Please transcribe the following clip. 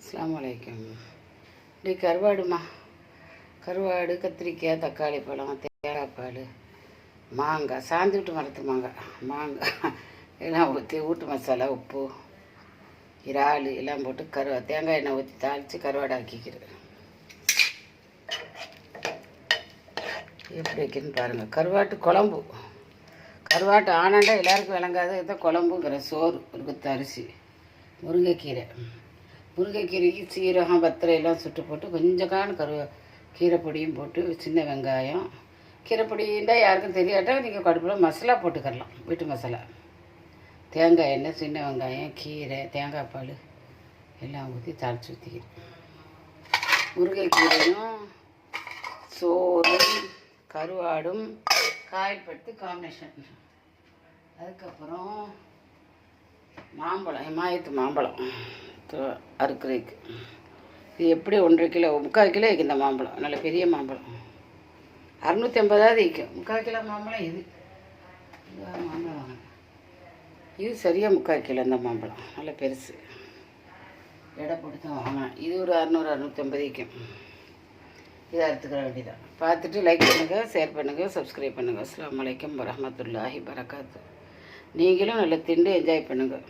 அஸ்ஸலாமு அலைக்கும். இன்றைக்கி கருவாடுமா, கருவாடு, கத்திரிக்காய், தக்காளி பழம், தேங்காய் பால், மாங்காய், சாந்தி விட்டு மரத்து மாங்காய் எல்லாம் ஊற்றி வீட்டு மசாலா, உப்பு, இறால் எல்லாம் போட்டு தேங்காய் எண்ணெய் ஊற்றி தாளித்து கருவாடு ஆக்கிக்கிறேன். எப்படி வைக்கணும்னு பாருங்கள். கருவாட்டு குழம்பு. கருவாட்டு ஆனாண்டா எல்லாருக்கும் விளங்காது. இதான் குழம்புங்கிற சோறு, ஒரு குத்து அரிசி, முருங்கைக்கீரைக்கு சீரகம், வத்தலை எல்லாம் சுட்டு போட்டு கொஞ்சம் கீரை பொடியும் போட்டு, சின்ன வெங்காயம், கீரை பொடிண்டா யாருக்கும் தெரியாட்டா நீங்கள் கடுப்பில் மசாலா போட்டுக்கலாம். வீட்டு மசாலா, தேங்காய் எண்ணெய், சின்ன வெங்காயம், கீரை, தேங்காய் பால் எல்லாம் ஊற்றி தாளித்து ஊற்றிக்கிறேன். முருங்கைக்கீரையும் சோறும் கருவாடும் காயப்படுத்தி காம்பினேஷன். அதுக்கப்புறம் மாம்பழம், இமாயத்து மாம்பழம் அறுக்கிறதுக்கு. இது எப்படி 1.5 கிலோ 3/4 கிலோ இந்த மாம்பழம், நல்ல பெரிய மாம்பழம். 650 விற்கும் 3/4 கிலோ மாம்பழம். இது மாம்பழம் வாங்க, இது சரியாக 3/4 கிலோ. இந்த மாம்பழம் நல்ல பெருசு, எடை போட்டு தான் வாங்கினேன். இது ஒரு 600-650 விற்கும். இதை அறுத்துக்கிற வேண்டியதான். பார்த்துட்டு லைக் பண்ணுங்கள், ஷேர் பண்ணுங்கள், சப்ஸ்கிரைப் பண்ணுங்கள். அஸ்ஸலாமு அலைக்கும் வரஹ்மத்துல்லாஹி வரகாத்து. நீங்களும் நல்லா திண்டு என்ஜாய் பண்ணுங்கள்.